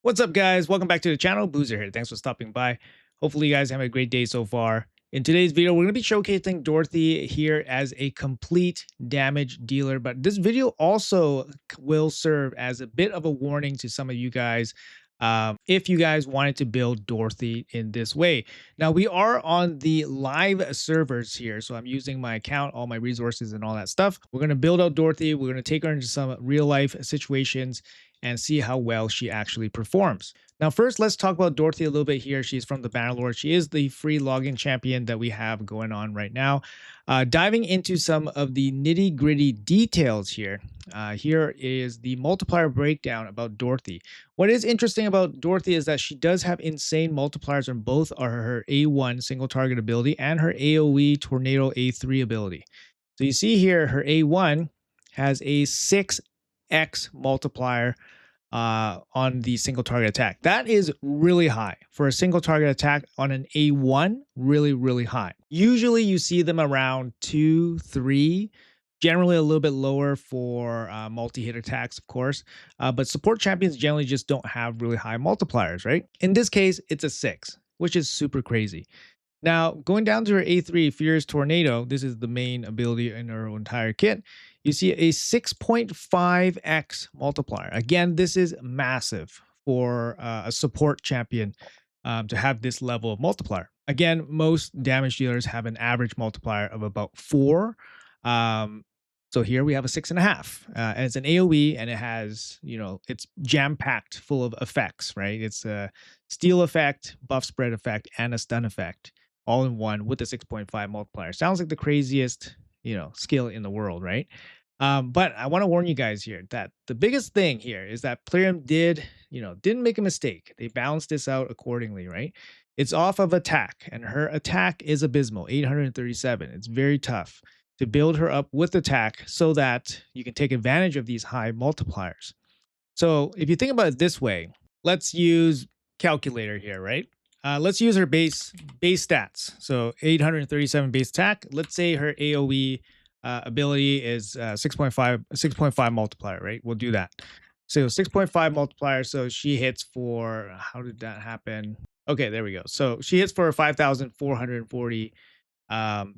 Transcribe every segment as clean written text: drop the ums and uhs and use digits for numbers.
What's up, guys? Welcome back to the channel. Boozor here. Thanks for stopping by. Hopefully, you guys have a great day so far. In today's video, we're going to be showcasing Dorothy here as a complete damage dealer, but this video also will serve as a bit of a warning to some of you guys if you guys wanted to build Dorothy in this way. Now, we are on the live servers here, so I'm using my account, all my resources, and all that stuff. We're going to build out Dorothy. We're going to take her into some real life situations and see how well she actually performs. Now, first, let's talk about Dorothy a little bit here. She's from the Bannerlord. She is the free login champion that we have going on right now. Diving into some of the nitty gritty details here. Here is the multiplier breakdown about Dorothy. What is interesting about Dorothy is that she does have insane multipliers on both her A1 single target ability and her AoE Tornado A3 ability. So you see here, her A1 has a 6x multiplier on the single target attack. That is really high for a single target attack on an A1, really high. Usually you see them around 2, 3, generally a little bit lower for multi-hit attacks, of course, but support champions generally just don't have really high multipliers, right? In this case, it's a 6, which is super crazy. Now, going down to her A3, Fierce Tornado, this is the main ability in her entire kit, you see a 6.5x multiplier. Again, this is massive for a support champion to have this level of multiplier. Again, most damage dealers have an average multiplier of about 4. So here we have a 6.5, and it's an AoE, and it has, it's jam-packed full of effects, right? It's a steal effect, buff spread effect, and a stun effect, all in one with a 6.5 multiplier. Sounds like the craziest, skill in the world, right? But I want to warn you guys here that the biggest thing here is that Plarium didn't make a mistake. They balanced this out accordingly, right? It's off of attack, and her attack is abysmal, 837. It's very tough to build her up with attack so that you can take advantage of these high multipliers. So if you think about it this way, let's use calculator here, right? Let's use her base stats. So 837 base attack. Let's say her AoE ability is 6.5 multiplier, right? We'll do that. So 6.5 multiplier. So she hits for, how did that happen? Okay, there we go. So she hits for 5,440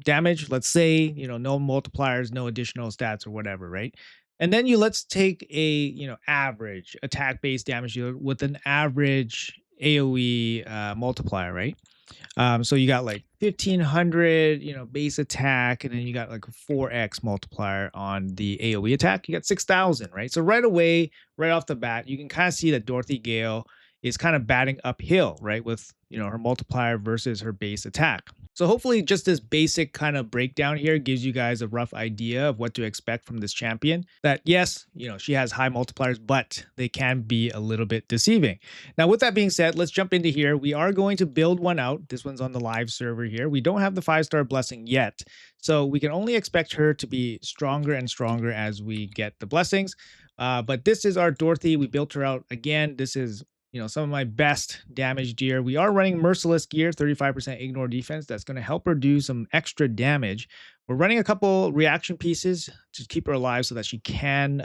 damage. Let's say, no multipliers, no additional stats or whatever, right? And then let's take a, average attack based damage dealer with an average AoE multiplier, right? So you got like 1500, base attack, and then you got like a 4x multiplier on the AoE attack. You got 6000, right? So right away, right off the bat, you can kind of see that Dorothy Gale is kind of batting uphill, right? With, her multiplier versus her base attack. So hopefully just this basic kind of breakdown here gives you guys a rough idea of what to expect from this champion. That yes, she has high multipliers, but they can be a little bit deceiving. Now, with that being said, let's jump into here. We are going to build one out. This one's on the live server here. We don't have the 5-star blessing yet, so we can only expect her to be stronger and stronger as we get the blessings. But this is our Dorothy. We built her out. Again, this is some of my best damage gear. We are running merciless gear, 35% ignore defense. That's going to help her do some extra damage. We're running a couple reaction pieces to keep her alive so that she can,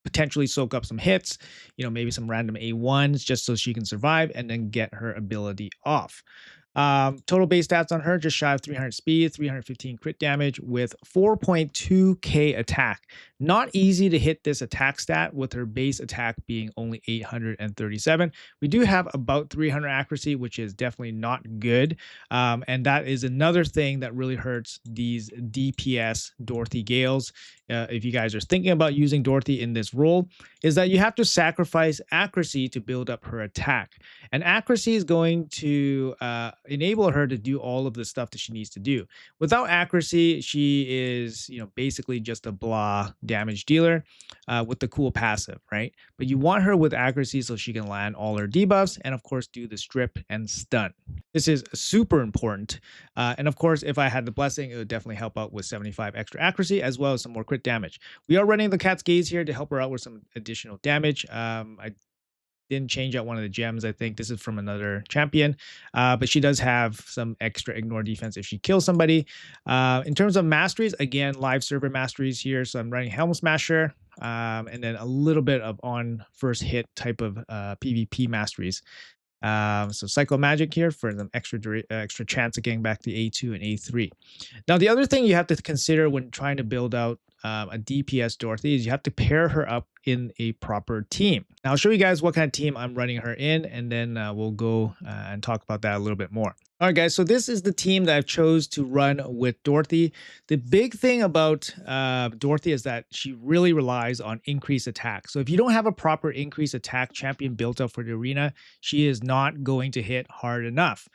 potentially soak up some hits, maybe some random A1s just so she can survive and then get her ability off. Total base stats on her, just shy of 300 speed, 315 crit damage with 4.2k attack. Not easy to hit this attack stat with her base attack being only 837. We do have about 300 accuracy, which is definitely not good. And that is another thing that really hurts these DPS Dorothy Gales. If you guys are thinking about using Dorothy in this role, is that you have to sacrifice accuracy to build up her attack. And accuracy is going to enable her to do all of the stuff that she needs to do. Without accuracy, she is, basically just a blah damage dealer with the cool passive, right? But you want her with accuracy so she can land all her debuffs and, of course, do the strip and stun. This is super important. And, of course, if I had the blessing, it would definitely help out with 75 extra accuracy as well as some more crit damage. We are running the Cat's Gaze here to help her out with some additional damage. I didn't change out one of the gems. I think this is from another champion, but she does have some extra ignore defense if she kills somebody. In terms of masteries, again, live server masteries here. So I'm running Helm Smasher, and then a little bit of on first hit type of PvP masteries. So Psycho Magic here for the extra chance of getting back the A2 and A3. Now, the other thing you have to consider when trying to build out a DPS Dorothy is you have to pair her up in a proper team. Now, I'll show you guys what kind of team I'm running her in, and then we'll go and talk about that a little bit more. All right, guys, so this is the team that I've chose to run with Dorothy. The big thing about Dorothy is that she really relies on increased attack. So if you don't have a proper increased attack champion built up for the arena, she is not going to hit hard enough.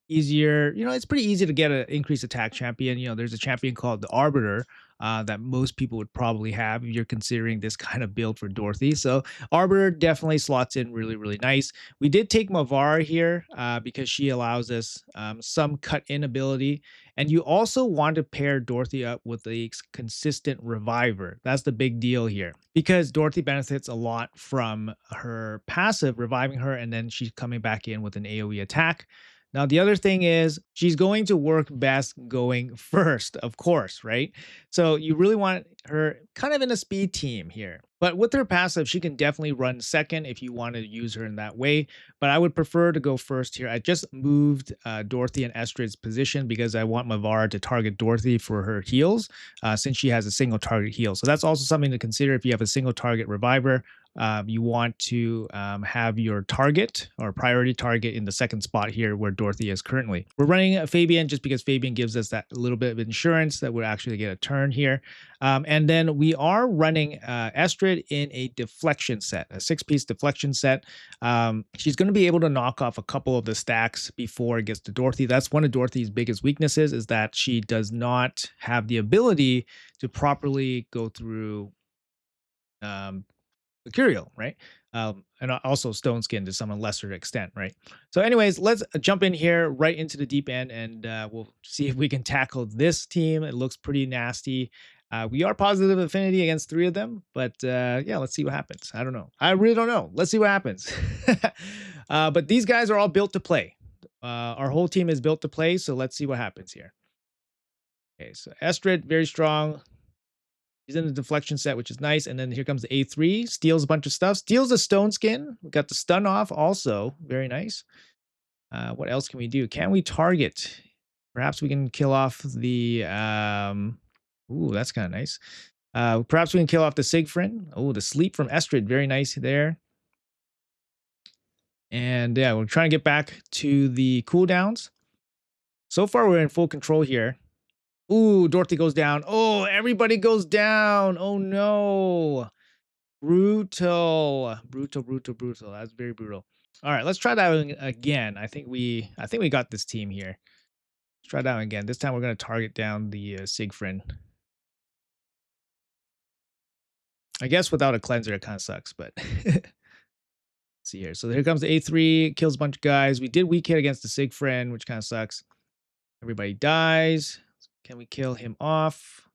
Easier, it's pretty easy to get an increased attack champion. There's a champion called the Arbiter that most people would probably have if you're considering this kind of build for Dorothy. So Arbiter definitely slots in really, really nice. We did take Mavara here because she allows us some cut-in ability. And you also want to pair Dorothy up with a consistent reviver. That's the big deal here. Because Dorothy benefits a lot from her passive, reviving her, and then she's coming back in with an AoE attack. Now, the other thing is she's going to work best going first, of course, right? So you really want her kind of in a speed team here. But with her passive, she can definitely run second if you want to use her in that way. But I would prefer to go first here. I just moved Dorothy and Estrid's position because I want Mavara to target Dorothy for her heals since she has a single target heal. So that's also something to consider if you have a single target reviver. You want to have your target or priority target in the second spot here where Dorothy is currently. We're running a Fabian just because Fabian gives us that little bit of insurance that we're actually get a turn here. And then we are running Estrid in a deflection set, a 6-piece deflection set. She's going to be able to knock off a couple of the stacks before it gets to Dorothy. That's one of Dorothy's biggest weaknesses, is that she does not have the ability to properly go through Mercurial, right? And also Stone Skin to some lesser extent, right? So anyways, let's jump in here right into the deep end, and we'll see if we can tackle this team. It looks pretty nasty. We are positive affinity against 3 of them, but yeah, let's see what happens. I don't know. I really don't know. Let's see what happens. But these guys are all built to play. Our whole team is built to play, so let's see what happens here. Okay, so Estrid, very strong. He's in the deflection set, which is nice. And then here comes the A3, steals a bunch of stuff, steals the Stone Skin. We got the stun off also. Very nice. What else can we do? Can we target? Perhaps we can kill off the... ooh, that's kind of nice. Perhaps we can kill off the Siegfried. Oh, the sleep from Estrid. Very nice there. And yeah, we're trying to get back to the cooldowns. So far, we're in full control here. Ooh, Dorothy goes down. Oh, everybody goes down. Oh, no. Brutal. Brutal, brutal, brutal. That's very brutal. All right, let's try that again. I think we got this team here. Let's try that one again. This time we're going to target down the Siegfried. I guess without a cleanser, it kind of sucks, but... Let's see here. So here comes the A3. Kills a bunch of guys. We did weak hit against the Siegfried, which kind of sucks. Everybody dies. Can we kill him off?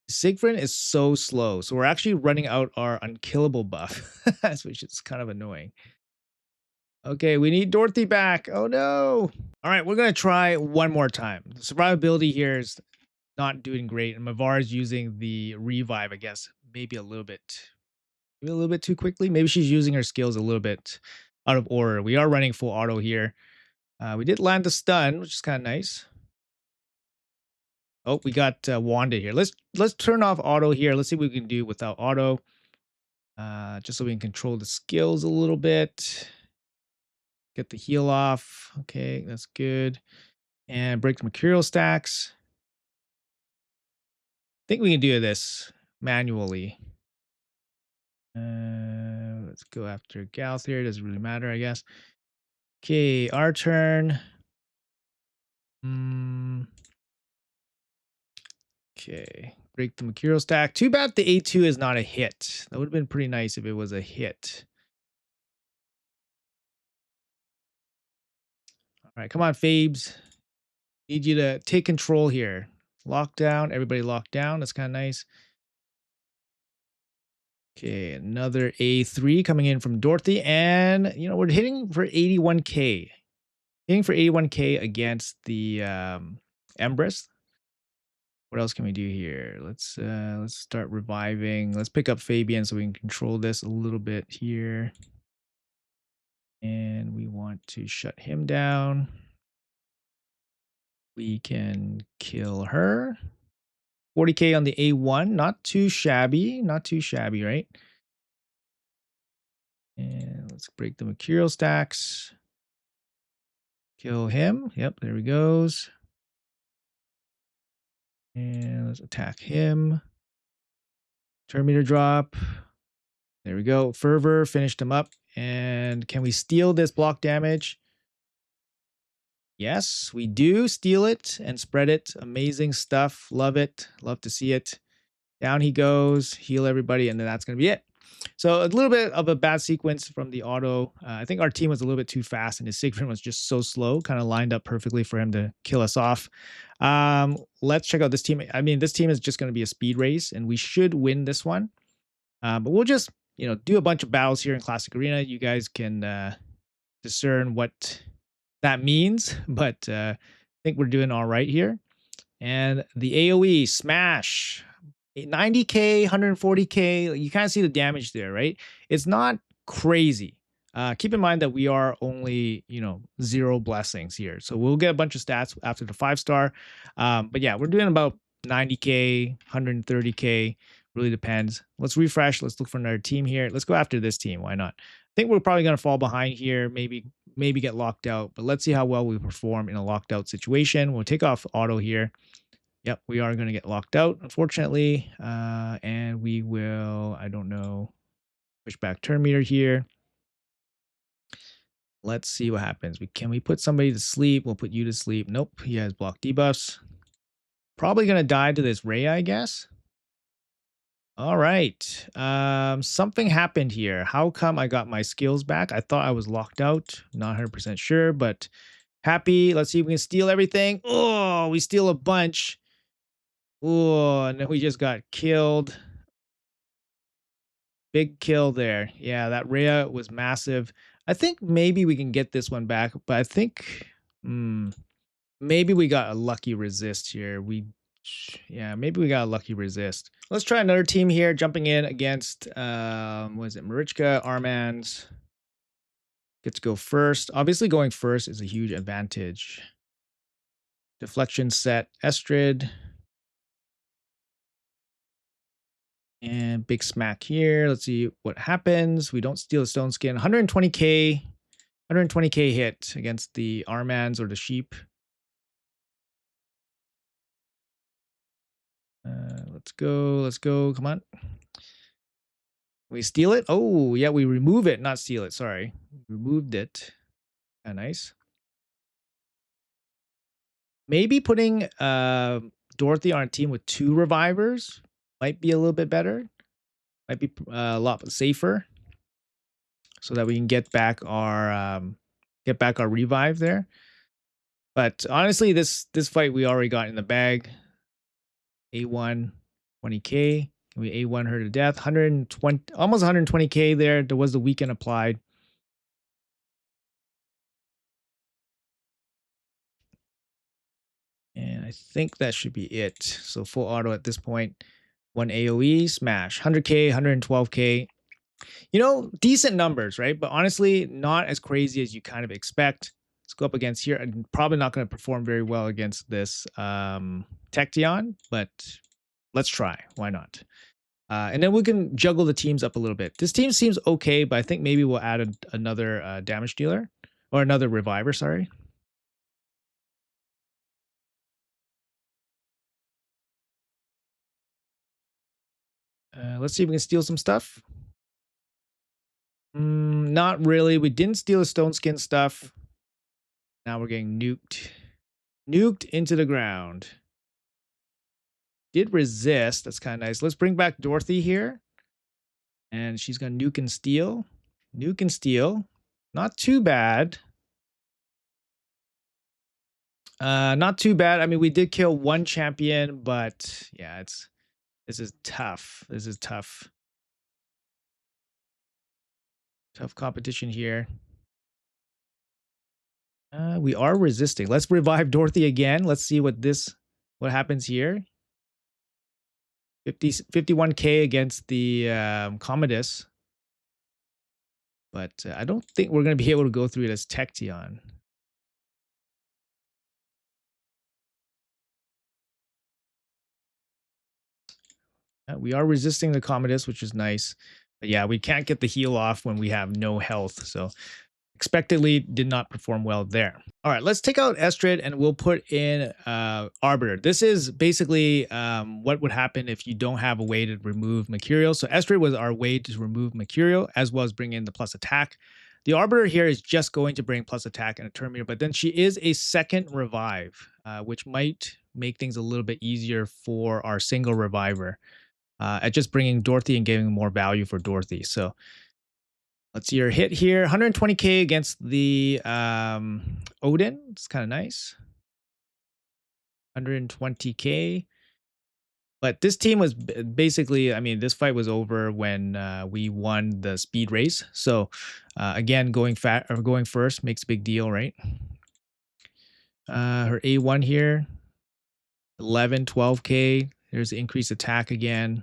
Siegfried is so slow. So we're actually running out our unkillable buff, which is kind of annoying. Okay, we need Dorothy back. Oh, no. All right, we're going to try one more time. The survivability here is not doing great. And Mavara is using the revive, I guess, maybe a little bit too quickly. Maybe she's using her skills a little bit out of order. We are running full auto here. We did land the stun, which is kind of nice. Oh, we got Wanda here. Let's turn off auto here. Let's see what we can do without auto. Just so we can control the skills a little bit. Get the heal off. Okay, that's good. And break the mercurial stacks. I think we can do this manually. Let's go after Gale here. It doesn't really matter, I guess. Okay, our turn. Okay, break the mercurial stack. Too bad the A2 is not a hit. That would have been pretty nice if it was a hit. All right, come on, Fabes. Need you to take control here. Lockdown, everybody locked down. That's kind of nice. Okay, another A3 coming in from Dorothy. And, we're hitting for 81k. Hitting for 81k against the Empress. What else can we do here? Let's start reviving. Let's pick up Fabian so we can control this a little bit here. And we want to shut him down. We can kill her. 40k on the A1, not too shabby, not too shabby, right? And let's break the Mercurial stacks. Kill him. Yep, there he goes. And let's attack him. Turn meter drop. There we go. Fervor finished him up. And can we steal this block damage? Yes, we do steal it and spread it. Amazing stuff. Love it. Love to see it. Down he goes. Heal everybody. And then that's going to be it. So a little bit of a bad sequence from the auto. I think our team was a little bit too fast and his Siegfried was just so slow, kind of lined up perfectly for him to kill us off. Let's check out this team. I mean, this team is just going to be a speed race and we should win this one. But we'll just, do a bunch of battles here in Classic Arena. You guys can discern what that means, but I think we're doing all right here. And the AoE smash. 90k, 140k, you kind of see the damage there, right? It's not crazy. Keep in mind that we are only, 0 blessings here. So we'll get a bunch of stats after the 5-star. But yeah, we're doing about 90k, 130k, really depends. Let's refresh. Let's look for another team here. Let's go after this team. Why not? I think we're probably going to fall behind here, maybe get locked out, but let's see how well we perform in a locked out situation. We'll take off auto here. Yep, we are going to get locked out, unfortunately. And we will, I don't know, push back turn meter here. Let's see what happens. Can we put somebody to sleep? We'll put you to sleep. Nope, he has block debuffs. Probably going to die to this Ray, I guess. All right. Something happened here. How come I got my skills back? I thought I was locked out. Not 100% sure, but happy. Let's see if we can steal everything. Oh, we steal a bunch. Oh, and then we just got killed. Big kill there. Yeah, that Rhea was massive. I think maybe we can get this one back, but I think maybe we got a lucky resist here. Yeah, maybe we got a lucky resist. Let's try another team here, jumping in against what is it? Marichka, Armans. Gets to go first. Obviously, going first is a huge advantage. Deflection set, Estrid. And big smack here. Let's see what happens. We don't steal a stone skin. 120k hit against the Armans or the sheep. Let's go. Let's go. Come on. We steal it. Oh, yeah, we remove it, not steal it. Sorry. Removed it. Nice. Maybe putting Dorothy on a team with 2 revivers might be a little bit better. Might be a lot safer. So that we can get back our revive there. But honestly, this fight we already got in the bag. A1, 20k. Can we A1 her to death? 120, almost 120k there. There was the weekend applied. And I think that should be it. So full auto at this point. 1 AoE, smash. 100k, 112k. Decent numbers, right? But honestly, not as crazy as you kind of expect. Let's go up against here. I'm probably not going to perform very well against this Tecteon, but let's try. Why not? And then we can juggle the teams up a little bit. This team seems okay, but I think maybe we'll add another damage dealer or another reviver, sorry. Let's see if we can steal some stuff. Not really. We didn't steal the stone skin stuff. Now we're getting nuked. Nuked into the ground. Did resist. That's kind of nice. Let's bring back Dorothy here. And she's going to nuke and steal. Nuke and steal. Not too bad. Not too bad. I mean, we did kill 1 champion, but yeah, this is tough. This is tough. Tough competition here. We are resisting. Let's revive Dorothy again. Let's see what happens here. 51K against the Commodus. But I don't think we're going to be able to go through it as Tection. We are resisting the Commodus, which is nice. But yeah, we can't get the heal off when we have no health. So expectedly did not perform well there. All right, let's take out Estrid and we'll put in Arbiter. This is basically what would happen if you don't have a way to remove Mercurial. So Estrid was our way to remove Mercurial, as well as bring in the plus attack. The Arbiter here is just going to bring plus attack and a Terminator, but then she is a second revive, which might make things a little bit easier for our single reviver at just bringing Dorothy and giving more value for Dorothy. So let's see your hit here. 120K against the Odin. It's kind of nice. 120K. But this team was basically, I mean, this fight was over when we won the speed race. So again, going first makes a big deal, right? Her A1 here, 11, 12K. There's the increased attack again.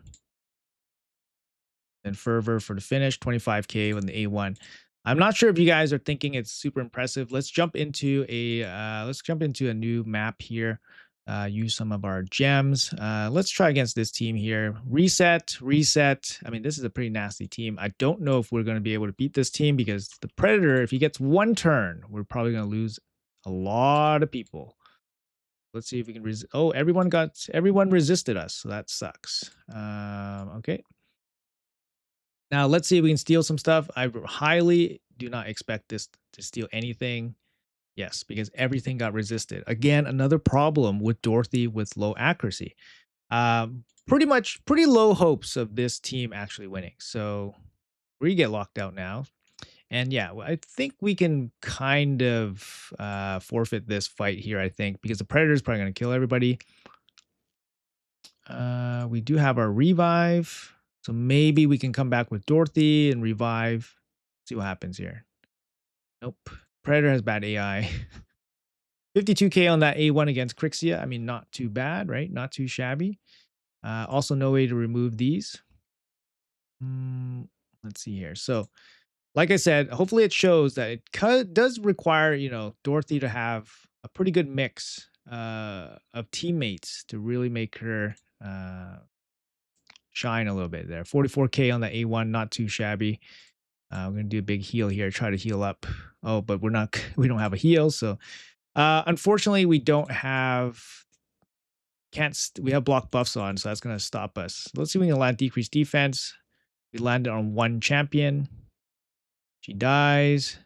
And Fervor for the finish, 25K with the A1. I'm not sure if you guys are thinking it's super impressive. Let's jump into a new map here. Use some of our gems. Let's try against this team here. Reset. I mean, this is a pretty nasty team. I don't know if we're going to be able to beat this team because the Predator, if he gets one turn, we're probably going to lose a lot of people. Let's see if we can resist. Oh, everyone resisted us, so that sucks. Okay. Now, let's see if we can steal some stuff. I highly do not expect this to steal anything. Yes, because everything got resisted. Again, another problem with Dorothy with low accuracy. Pretty low hopes of this team actually winning. So we get locked out now. And yeah, I think we can kind of forfeit this fight here, I think, because the Predator is probably going to kill everybody. We do have our revive. So maybe we can come back with Dorothy and revive. See what happens here. Nope. Predator has bad AI. 52K on that A1 against Crixia. I mean, not too bad, right? Not too shabby. Also, no way to remove these. Let's see here. So, like I said, hopefully it shows that it does require, Dorothy to have a pretty good mix of teammates to really make her shine a little bit there. 44K on the A1, not too shabby. We're gonna do a big heal here, try to heal up. Oh, but we don't have a heal, so unfortunately we don't have we have block buffs on, so that's gonna stop us. Let's see if we can land decreased defense. We landed on one champion. She dies.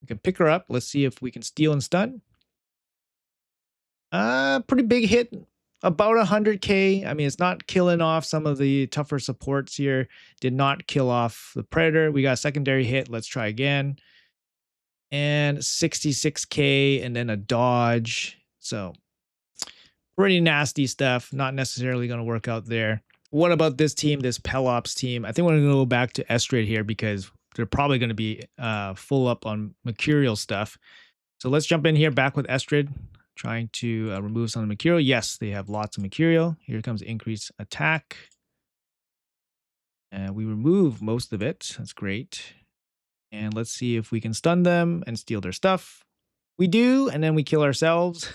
We can pick her up. Let's see if we can steal and stun. Pretty big hit. About 100K. I mean, it's not killing off some of the tougher supports here. Did not kill off the Predator. We got a secondary hit. Let's try again. And 66K and then a dodge. So pretty nasty stuff. Not necessarily going to work out there. What about this team, this Pelops team? I think we're going to go back to Estrid here because they're probably going to be full up on Mercurial stuff. So let's jump in here back with Estrid. Trying to remove some of the Mercurial. Yes, they have lots of Mercurial. Here comes increased attack. And we remove most of it. That's great. And let's see if we can stun them and steal their stuff. We do, and then we kill ourselves.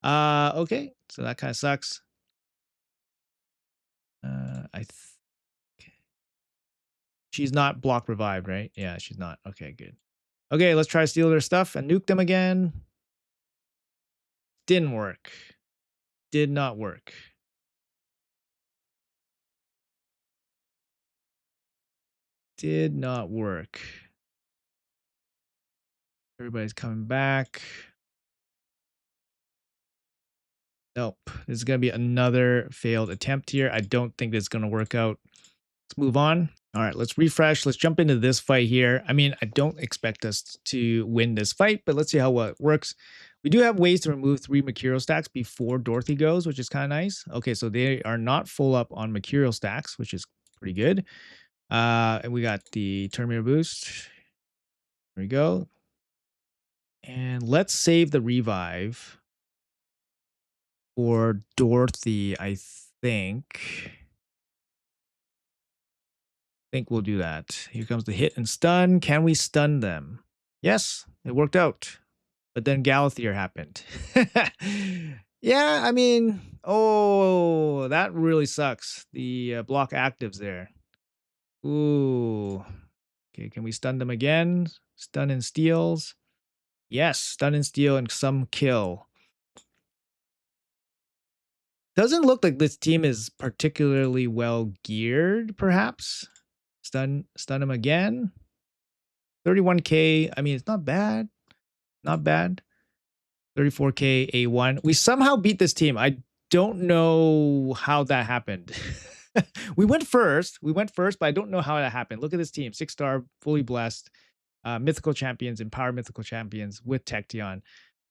Okay, so that kind of sucks. She's not block revived, right? Yeah, she's not. Okay, good. Okay, let's try to steal their stuff and nuke them again. Didn't work. Did not work. Did not work. Everybody's coming back. Nope. This is going to be another failed attempt here. I don't think this is going to work out. Let's move on. All right, let's refresh. Let's jump into this fight here. I mean, I don't expect us to win this fight, but let's see how it works. We do have ways to remove 3 Mercurial stacks before Dorothy goes, which is kind of nice. Okay, so they are not full up on Mercurial stacks, which is pretty good. And we got the Terminator boost. There we go. And let's save the revive for Dorothy, I think we'll do that. Here comes the hit and stun. Can we stun them? Yes, it worked out. But then Galathier happened. Yeah, I mean, oh, that really sucks. The block actives there. Ooh. Okay, can we stun them again? Stun and steals. Yes, stun and steal and some kill. Doesn't look like this team is particularly well geared, perhaps. Stun him again. 31k. I mean, it's not bad. Not bad. 34k A1. We somehow beat this team. I don't know how that happened. We went first, but I don't know how that happened. Look at this team. 6-star, fully blessed, mythical champions, empowered mythical champions with Tection.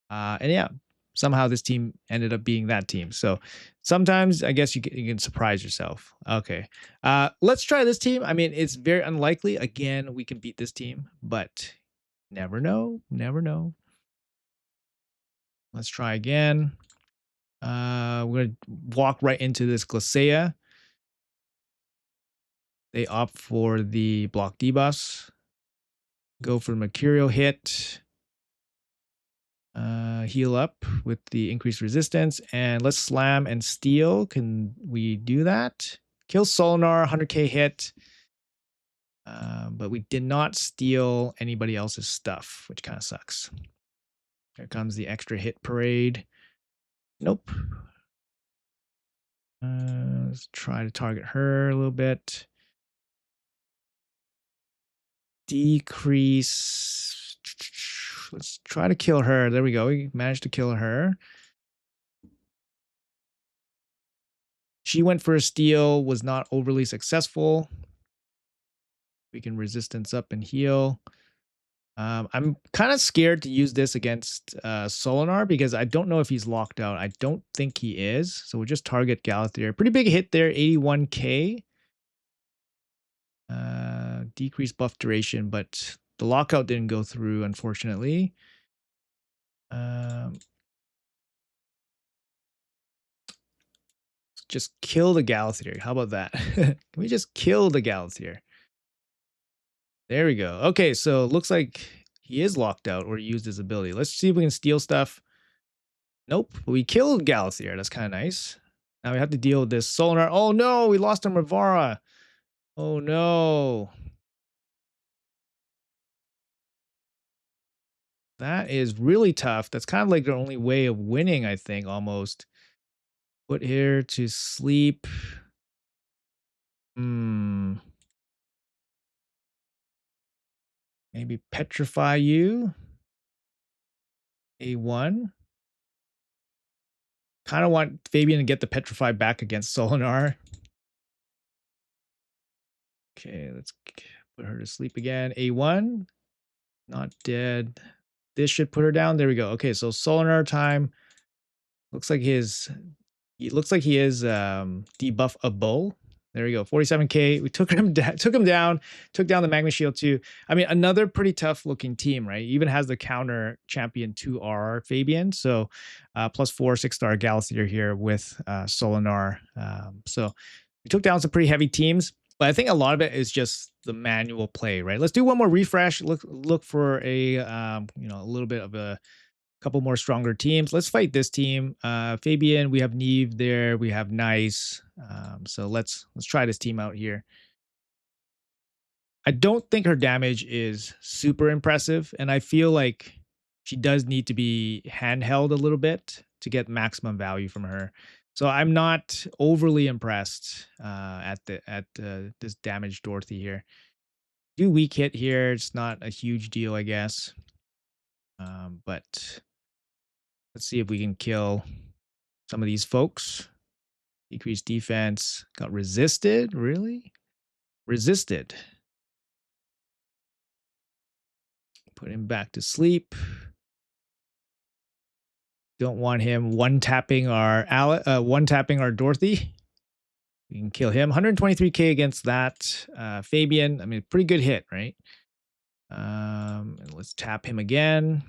And yeah, somehow this team ended up being that team. So sometimes I guess you can surprise yourself. Okay. Let's try this team. I mean, it's very unlikely. Again, we can beat this team, but never know. Never know. Let's try again. We're going to walk right into this Glacea. They opt for the block debuffs. Go for Mercurial hit. Heal up with the increased resistance. And let's slam and steal. Can we do that? Kill Solinar, 100k hit. But we did not steal anybody else's stuff, which kind of sucks. Here comes the extra hit parade. Nope. Let's try to target her a little bit. Decrease. Let's try to kill her. There we go. We managed to kill her. She went for a steal, was not overly successful. We can resistance up and heal. I'm kind of scared to use this against Solinar because I don't know if he's locked out. I don't think he is. So we'll just target Galathier. Pretty big hit there, 81k. Decreased buff duration, but the lockout didn't go through, unfortunately. Just kill the Galathier. How about that? Can we just kill the Galathier? There we go. Okay, so it looks like he is locked out or used his ability. Let's see if we can steal stuff. Nope, we killed Galathier. That's kind of nice. Now we have to deal with this Solinar. Oh no, we lost our Mavara. Oh no. That is really tough. That's kind of like their only way of winning, I think, almost. Put here to sleep. Maybe petrify you. A1. Kind of want Fabian to get the petrify back against Solinar. Okay, let's put her to sleep again. A1. Not dead. This should put her down. There we go. Okay, so Solinar time. Looks like he is debuffable. There we go. 47k. We took him down, took down the Magma Shield too. I mean, another pretty tough looking team, right? Even has the counter champion 2R Fabian. So +4 6-star Galathier here with Solinar. So we took down some pretty heavy teams, but I think a lot of it is just the manual play, right? Let's do one more refresh. Look for a a little bit of a couple more stronger teams. Let's fight this team. Fabian, we have Neve there. We have Nice. So let's try this team out here. I don't think her damage is super impressive, and I feel like she does need to be handheld a little bit to get maximum value from her. So I'm not overly impressed at this damaged Dorothy here. Do weak hit here. It's not a huge deal, I guess. But let's see if we can kill some of these folks. Decreased defense. Got resisted? Really? Resisted. Put him back to sleep. Don't want him one-tapping our Dorothy. We can kill him. 123k against that. Fabian. I mean, pretty good hit, right? And let's tap him again.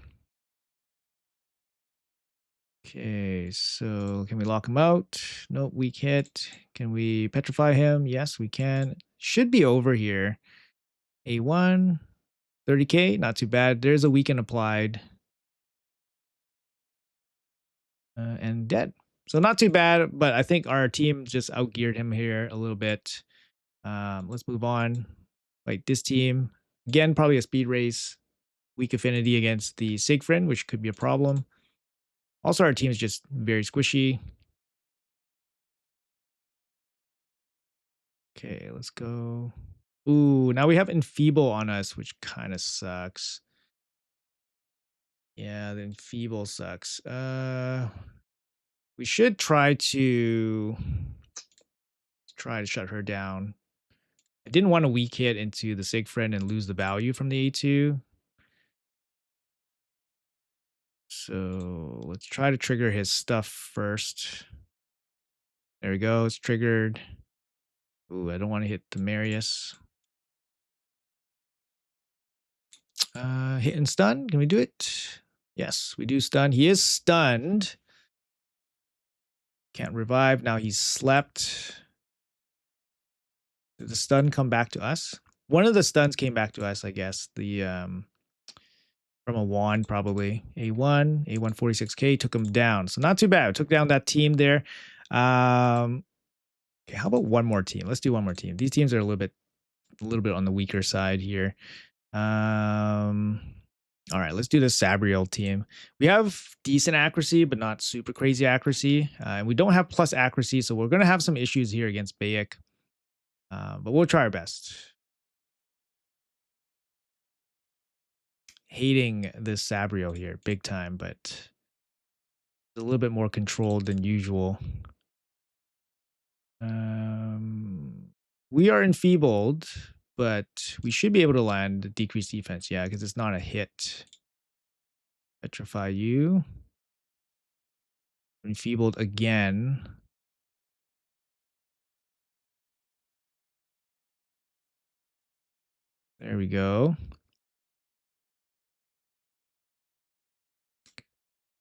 Okay, so can we lock him out? Nope, weak hit. Can we petrify him? Yes, we can. Should be over here. A1, 30k, not too bad. There's a weaken applied. And dead. So not too bad, but I think our team just outgeared him here a little bit. Let's move on. Like this team, again, probably a speed race. Weak affinity against the Siegfried, which could be a problem. Also, our team is just very squishy. Okay, let's go. Ooh, now we have Enfeeble on us, which kind of sucks. Yeah, the Enfeeble sucks. We should try to shut her down. I didn't want to weak hit into the Siegfried and lose the value from the A2. So let's try to trigger his stuff first. There we go. It's triggered. Ooh, I don't want to hit the Marius. Hit and stun. Can we do it? Yes, we do stun. He is stunned. Can't revive. Now he's slept. Did the stun come back to us? One of the stuns came back to us, I guess. The from a wand, probably. A1, A1 46k took him down. So not too bad. Took down that team there. Okay, how about one more team? Let's do one more team. These teams are a little bit on the weaker side here. All right, let's do the Sabriel team. We have decent accuracy, but not super crazy accuracy. And we don't have plus accuracy, so we're going to have some issues here against Bayek. But we'll try our best. Hating this Sabriel here, big time, but a little bit more controlled than usual. We are enfeebled, but we should be able to land decreased defense. Yeah, because it's not a hit. Petrify you. Enfeebled again. There we go.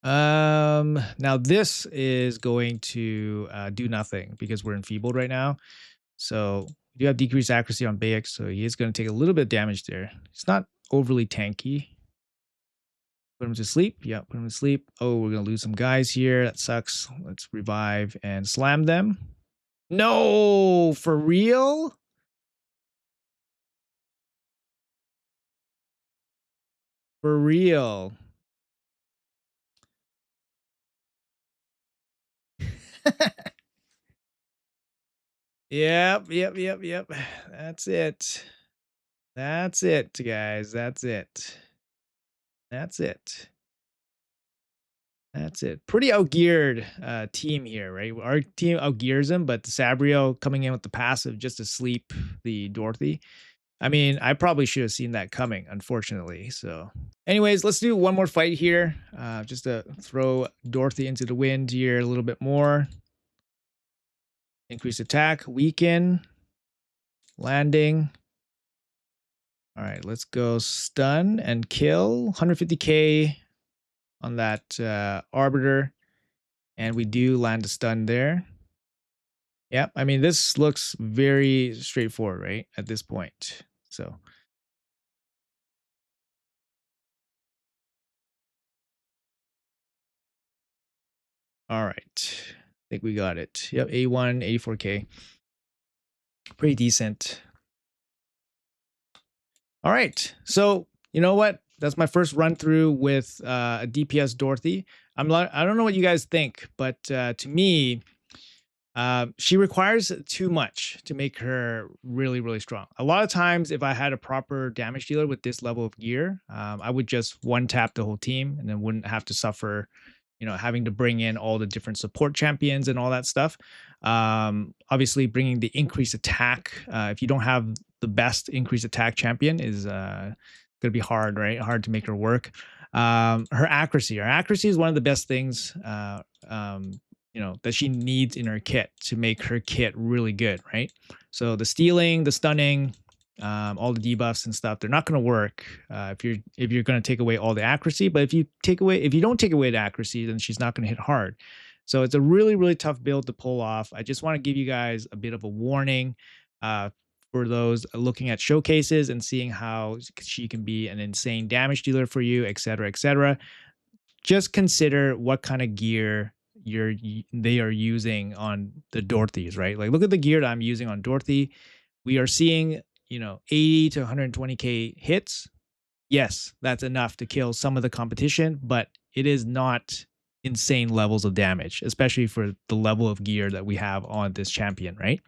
Now this is going to do nothing because we're enfeebled right now. So we do have decreased accuracy on Bayek, so he is going to take a little bit of damage there. It's not overly tanky. Put him to sleep. Yeah, put him to sleep. Oh, we're going to lose some guys here. That sucks. Let's revive and slam them. No, for real? For real. Yep. That's it. That's it, guys. That's it. That's it. That's it. Pretty outgeared team here, right? Our team outgears him, but the Sabrio coming in with the passive just to sleep the Dorothy. I mean, I probably should have seen that coming, unfortunately. So, anyways, let's do one more fight here, just to throw Dorothy into the wind here a little bit more. Increase attack, weaken, landing. All right, let's go stun and kill. 150k on that Arbiter. And we do land a stun there. Yeah, I mean, this looks very straightforward, right? At this point. So. All right. I think we got it. Yep, A1, 84k. Pretty decent. All right. So, you know what? That's my first run through with a DPS Dorothy. I don't know what you guys think, but to me, she requires too much to make her really, really strong. A lot of times, if I had a proper damage dealer with this level of gear, I would just one tap the whole team and then wouldn't have to suffer, having to bring in all the different support champions and all that stuff. Obviously, bringing the increased attack, if you don't have the best increased attack champion, is going to be hard, right? Hard to make her work. Her accuracy is one of the best things that she needs in her kit to make her kit really good, right? So the stealing, the stunning, all the debuffs and stuff, they're not going to work if you're going to take away all the accuracy. But if you don't take away the accuracy, then she's not going to hit hard. So it's a really, really tough build to pull off. I just want to give you guys a bit of a warning for those looking at showcases and seeing how she can be an insane damage dealer for you, etc., etc. Just consider what kind of gear they are using on the Dorothys, right? Like, look at the gear that I'm using on Dorothy. We are seeing, 80 to 120k hits. Yes, that's enough to kill some of the competition, but it is not insane levels of damage, especially for the level of gear that we have on this champion, right?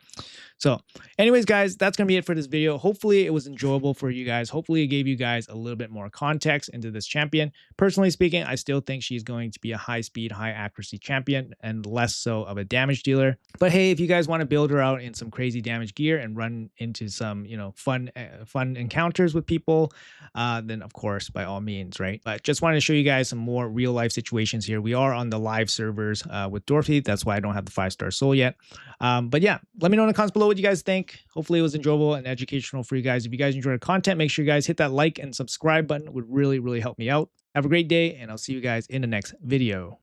So anyways, guys, that's going to be it for this video. Hopefully it was enjoyable for you guys. Hopefully it gave you guys a little bit more context into this champion. Personally speaking, I still think she's going to be a high speed, high accuracy champion and less so of a damage dealer. But hey, if you guys want to build her out in some crazy damage gear and run into some, fun encounters with people, then of course, by all means, right? But just wanted to show you guys some more real life situations here. We are on the live servers with Dorothy. That's why I don't have the 5-star soul yet. But yeah, let me know in the comments below what you guys think. Hopefully it was enjoyable and educational for you guys. If you guys enjoyed the content, make sure you guys hit that like and subscribe button. It would really, really help me out. Have a great day, and I'll see you guys in the next video.